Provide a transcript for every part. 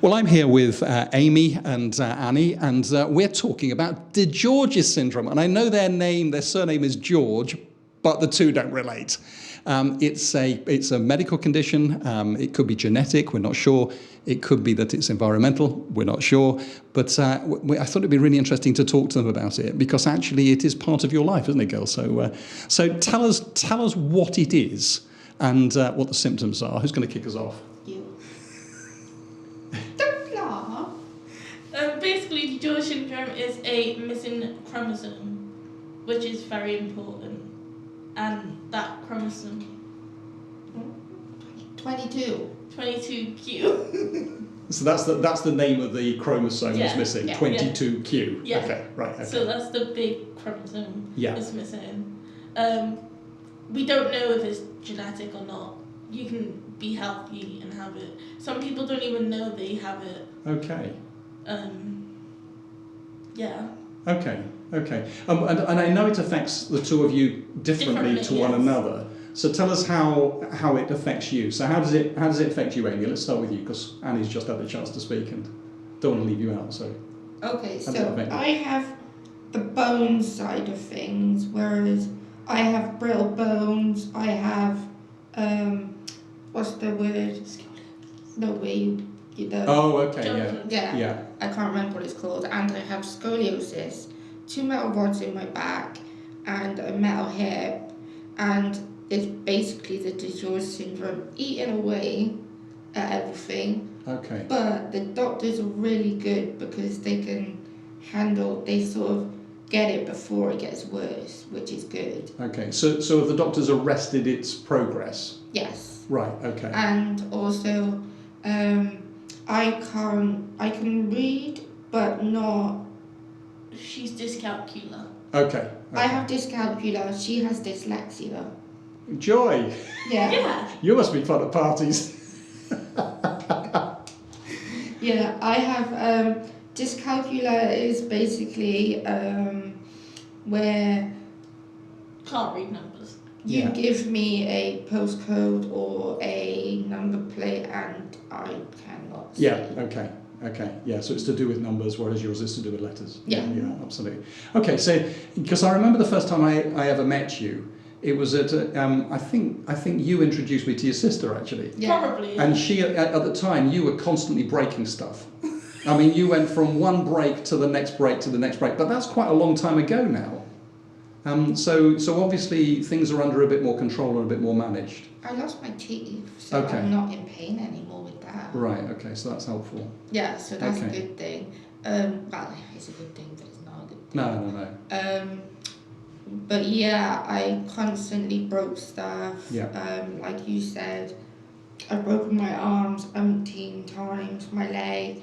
Well, I'm here with Amy and Annie, and we're talking about De George's syndrome. And I know their surname is George, but the two don't relate. It's a medical condition. It could be genetic, we're not sure. It could be that it's environmental, we're not sure. But I thought it'd be really interesting to talk to them about it, because actually it is part of your life, isn't it, girls? So tell us what it is and what the symptoms are. Who's going to kick us off? You. Don't laugh. Basically, De George syndrome is a missing chromosome, which is very important. And that chromosome... 22. 22q. So that's the name of the chromosome that's missing, 22q. Yeah. Okay, right. Okay. So that's the big chromosome that's missing. We don't know if it's genetic or not. You can be healthy and have it. Some people don't even know they have it. Okay. Yeah. Okay. And I know it affects the two of you differently to one another. So tell us how it affects you. So how does it affect you, Amy? Let's start with you, because Annie's just had the chance to speak and don't want to leave you out. So. Okay, so I have the bone side of things, whereas I have brittle bones. I have what's the word? No, where you the. Oh, okay, yeah. I can't remember what it's called. And I have scoliosis, 2 metal rods in my back, and a metal hip, and it's basically the De George syndrome eating away at everything. Okay. But the doctors are really good because they sort of get it before it gets worse, which is good. Okay, so have the doctors arrested its progress? Yes. Right, okay. And also, I can read, but not... She's dyscalculia. Okay. I have dyscalculia, she has dyslexia. Joy! Yeah. You must be fun at parties. Yeah, I have dyscalculia is basically where Can't read numbers. you give me a postcode or a number plate and I cannot see. Yeah, okay. Yeah, so it's to do with numbers, whereas yours is to do with letters. Yeah, absolutely. Okay, so because I remember the first time I ever met you, it was at I think you introduced me to your sister, actually. Yeah. Probably. And she at the time you were constantly breaking stuff. I mean, you went from one break to the next break to the next break, but that's quite a long time ago now. So obviously things are under a bit more control and a bit more managed. I lost my teeth, so I'm not in pain anymore with that. Right. Okay. So that's helpful. Yeah. So that's a good thing. Well, it's a good thing, but it's not a good thing. No. But yeah, I constantly broke stuff. Yeah. Like you said, I've broken my arms umpteen times, my leg.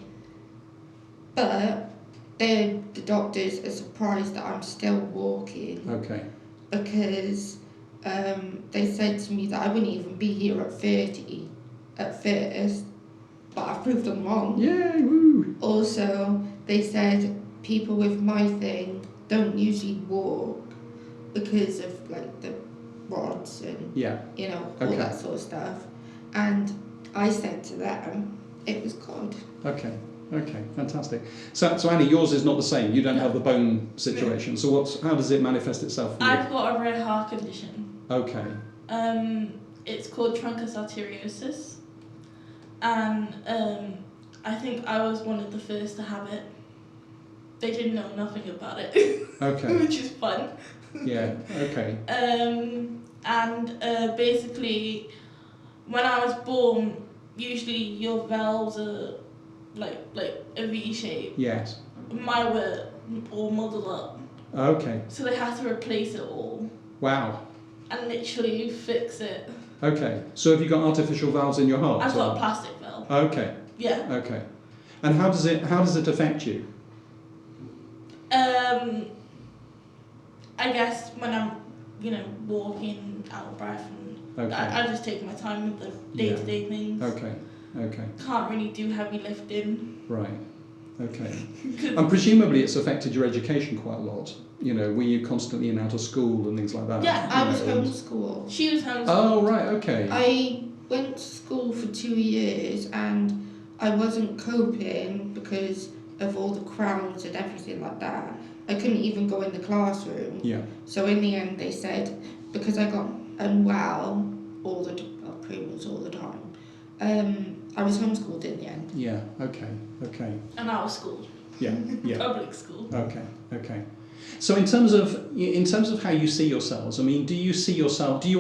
But the doctors are surprised that I'm still walking. Okay. Because they said to me that I wouldn't even be here at 30 at first, but I've proved them wrong. Yay! Woo! Also, they said people with my thing don't usually walk because of like the rods and all that sort of stuff. And I said to them, it was God. Okay, fantastic. So Annie, yours is not the same. You don't have the bone situation. So how does it manifest itself for you? I've got a rare heart condition. Okay. It's called truncus arteriosus, and I think I was one of the first to have it. They didn't know nothing about it. Okay. Which is fun. Yeah. Okay. And basically, when I was born, usually your valves are like a V shape. Yes. Mine were all muddled up. Okay. So they had to replace it all. Wow. And literally fix it. Okay. So have you got artificial valves in your heart? I've got a plastic valve. Okay. Yeah. Okay. And how does it affect you? I guess when I'm, walking out of breath, and I just take my time with the day-to-day things. Okay. Can't really do heavy lifting. Right. Okay. And presumably it's affected your education quite a lot. Were you constantly in and out of school and things like that? Yeah, I was homeschooled. She was homeschooled. Oh, right, okay. I went to school for 2 years and I wasn't coping because of all the crowds and everything like that. I couldn't even go in the classroom. Yeah. So in the end, they said, because I got unwell pretty much all the time, I was homeschooled in the end. Yeah. Okay. And I was schooled. Yeah. Public school. Okay. So in terms of how you see yourselves, I mean, do you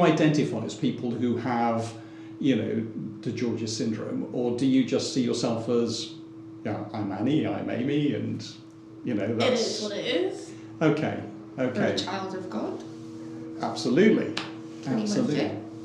identify as people who have, DeGeorge syndrome, or do you just see yourself as, I'm Annie, I'm Amy, and that's... It is what it is. Okay. You're a child of God. Absolutely.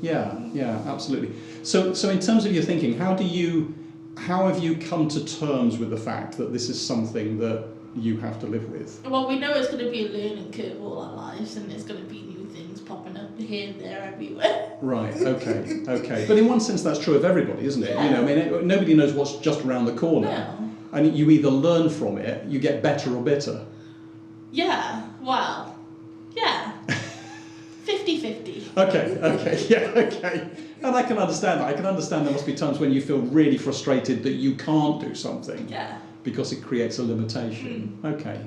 Yeah, absolutely. So in terms of your thinking, how have you come to terms with the fact that this is something that you have to live with? Well, we know it's going to be a learning curve all our lives, and there's going to be new things popping up here, there, everywhere. Right. Okay. But in one sense, that's true of everybody, isn't it? Yeah. Nobody knows what's just around the corner, No. and you either learn from it, you get better or bitter. Yeah. Wow. Yeah. 50-50. Okay. And I can understand that. I can understand there must be times when you feel really frustrated that you can't do something. Yeah. Because it creates a limitation. Okay.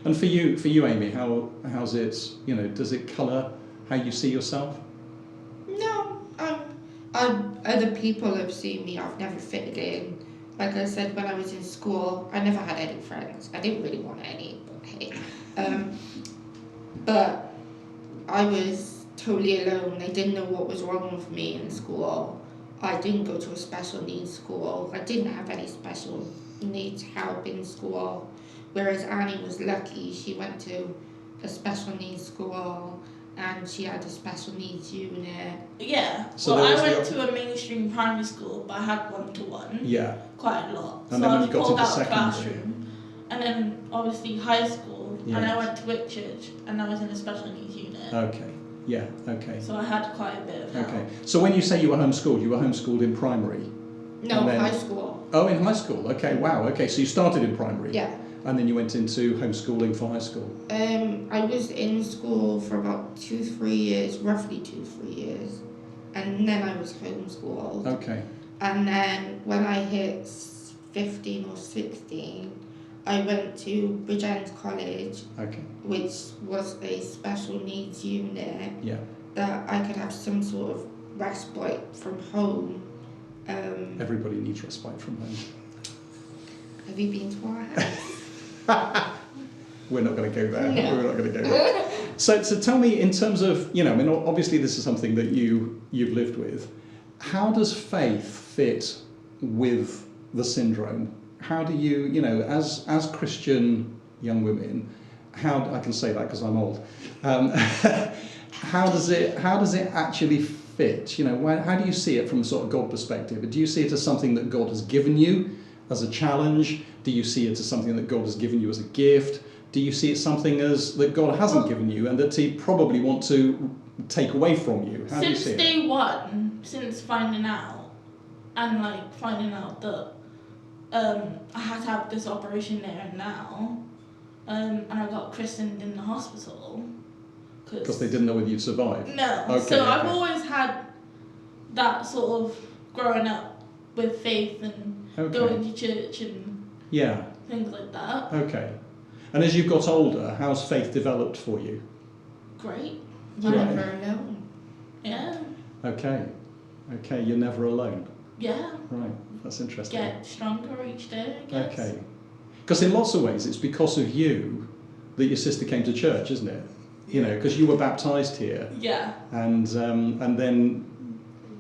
And for you, Amy, how's it? Does it colour how you see yourself? No, other people have seen me. I've never fitted in. Like I said, when I was in school, I never had any friends. I didn't really want any, but hey. But I was totally alone. They didn't know what was wrong with me in school. I didn't go to a special needs school. I didn't have any special needs help in school. Whereas Annie was lucky. She went to a special needs school and she had a special needs unit. Yeah. So I went to a mainstream primary school, but I had one-to-one. Yeah. Quite a lot. And so then I when was you got pulled into out of the secondary. classroom. And then obviously high school, Yeah. and I went to iChurch, and I was in a special needs unit. Okay. Yeah. Okay. So I had quite a bit of help. Okay. So when you say you were homeschooled in primary? No, high school. Oh, in high school. Okay. Wow. Okay. So you started in primary. Yeah. And then you went into homeschooling for high school. I was in school for about 2-3 years, roughly 2-3 years, and then I was homeschooled. Okay. And then when I hit 15 or 16, I went to Bridgend College, Okay. which was a special needs unit. Yeah. That I could have some sort of respite from home. Everybody needs respite from home. Have you been to our house? We're not going to go there. No. We're not going to go there. So tell me, in terms of, obviously this is something that you've lived with. How does faith fit with the syndrome? How do you, as Christian young women, I can say that because I'm old. How does it actually fit? How do you see it from a sort of God perspective? Do you see it as something that God has given you as a challenge? Do you see it as something that God has given you as a gift? Do you see it something that God hasn't given you and that He probably want to take away from you? How do you see it? Since day one, since finding out, and finding out that I had to have this operation there and now, and I got christened in the hospital. Because they didn't know whether you'd survive? No. Okay, so I've always had that sort of growing up with faith and going to church and things like that. Okay. And as you've got older, how's faith developed for you? Great. You're never alone. Yeah. Okay, you're never alone. Yeah. Right, that's interesting. Get stronger each day, I guess. Okay. Because in lots of ways, it's because of you that your sister came to church, isn't it? Because you were baptised here. Yeah. And then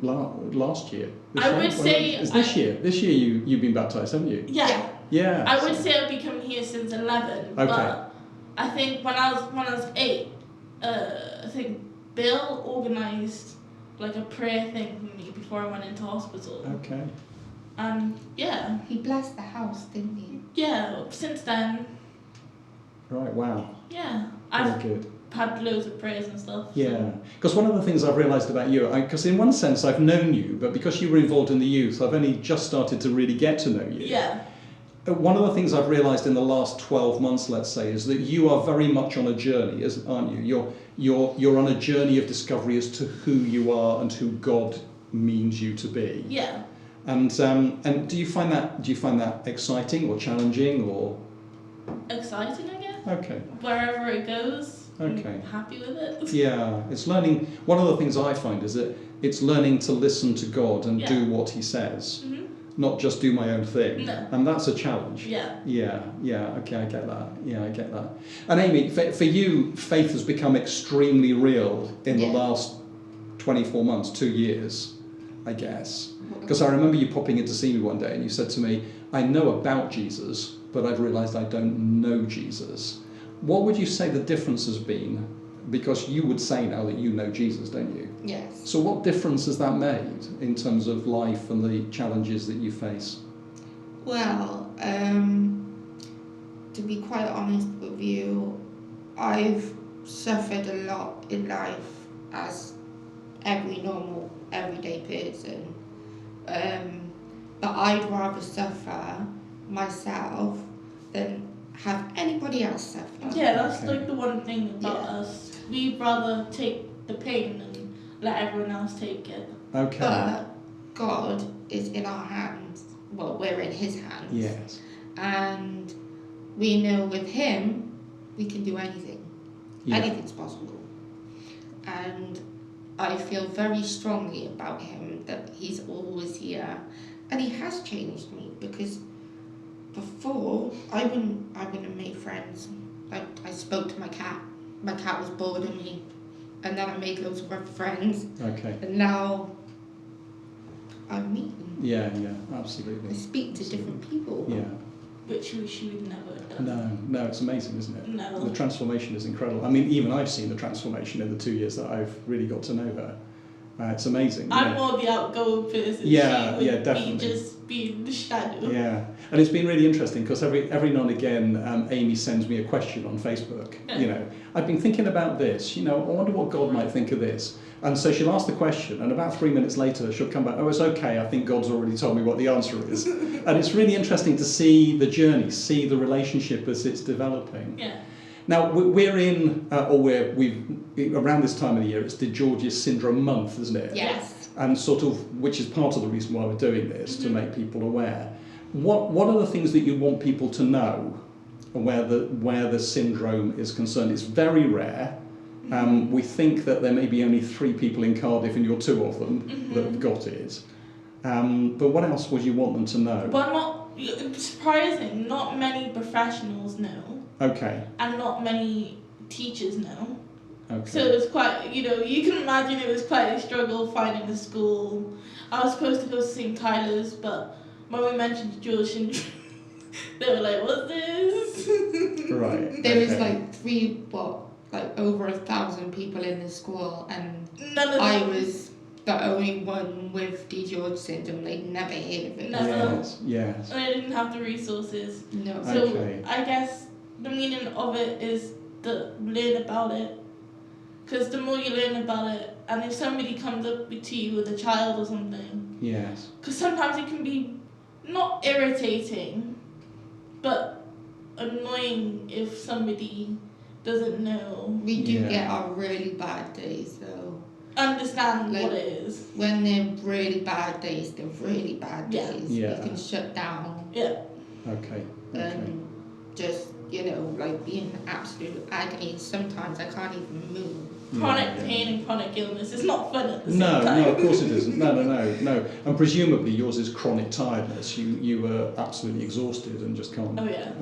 last year. This year. This year you've been baptised, haven't you? Yeah. Yeah. I would say I've been coming here since 11. Okay. But I think when I was 8, I think Bill organised a prayer thing for me before I went into hospital. Okay. And He blessed the house, didn't he? Yeah. Since then. Right. Wow. Yeah. Very good. Had loads of prayers and stuff. Yeah, because one of the things I've realised about you, because in one sense I've known you, but because you were involved in the youth, I've only just started to really get to know you. Yeah. One of the things I've realised in the last 12 months, let's say, is that you are very much on a journey, aren't you? You're on a journey of discovery as to who you are and who God means you to be. Yeah. And do you find that exciting or challenging or? Exciting, I guess. Okay. Wherever it goes, okay. I'm happy with it. Yeah, it's learning. One of the things I find is that it's learning to listen to God and do what He says, not just do my own thing. No. And that's a challenge. Yeah. Yeah. Okay, I get that. Yeah, I get that. And Amy, for you, faith has become extremely real in the last 24 months, 2 years, I guess. Because I remember you popping in to see me one day and you said to me, I know about Jesus, but I've realised I don't know Jesus. What would you say the difference has been? Because you would say now that you know Jesus, don't you? Yes. So what difference has that made in terms of life and the challenges that you face? Well, to be quite honest with you, I've suffered a lot in life as every normal, everyday person. But I'd rather suffer myself than have anybody else suffer. Yeah, that's like the one thing about us. We'd rather take the pain and let everyone else take it. Okay. But God is in our hands. Well, we're in His hands. Yes. And we know with Him, we can do anything. Yeah. Anything's possible. And I feel very strongly about Him, that He's always here. And He has changed me, because before I wouldn't have made friends. Like, I spoke to my cat. My cat was bored of me. And then I made loads of other friends. Okay. And now I'm meeting. Yeah, absolutely. I speak to different people. Yeah. Which we should never have done. No, it's amazing, isn't it? No. The transformation is incredible. I mean, even I've seen the transformation in the 2 years that I've really got to know her. It's amazing. I'm more the outgoing person. Yeah, she would definitely. be just be in the shadow. Yeah, and it's been really interesting because every now and again, Amy sends me a question on Facebook. You know, I've been thinking about this. You know, I wonder what God might think of this. And so she'll ask the question, and about 3 minutes later, she'll come back. Oh, it's okay. I think God's already told me what the answer is. And it's really interesting to see the journey, see the relationship as it's developing. Yeah. Now, we're in, around this time of the year, it's DeGeorge's Syndrome month, isn't it? Yes. And sort of, which is part of the reason why we're doing this, to make people aware. What are the things that you want people to know where the syndrome is concerned? It's very rare. We think that there may be only 3 people in Cardiff, and you're 2 of them, that have got it. But what else would you want them to know? Well, surprising, not many professionals know. Okay. And not many teachers know. Okay. So it was quite, you can imagine it was quite a struggle finding a school. I was supposed to go to St. Tyler's, but when we mentioned George Syndrome, they were like, what's this? Right. There was over 1,000 people in the school, and I was the only one with DeGeorge syndrome. They'd never heard of it. Never. Yes. And I didn't have the resources. No. So Okay. I guess the meaning of it is to learn about it. Because the more you learn about it, and if somebody comes up to you with a child or something, Yes. because sometimes it can be not irritating, but annoying if somebody doesn't know. We do get our really bad days, though. Understand what it is. When they're really bad days, they're really bad days. Yeah. You can shut down. Yeah. Okay. Just, be in absolute agony. Sometimes I can't even move. Chronic pain and chronic illness. It's not fun at the same time. No, of course it isn't. No. And presumably yours is chronic tiredness. You were absolutely exhausted and just can't. Oh, yeah.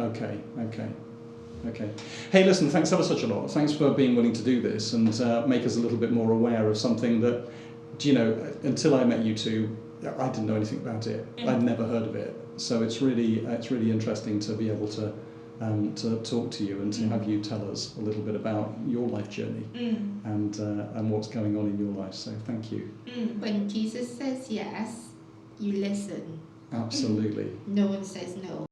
Okay. Hey, listen, thanks ever such a lot. Thanks for being willing to do this and make us a little bit more aware of something that, until I met you two, I didn't know anything about it. Yeah. I'd never heard of it. So it's really interesting to be able to talk to you and to have you tell us a little bit about your life journey and what's going on in your life. So thank you. When Jesus says yes, you listen. Absolutely. No one says no.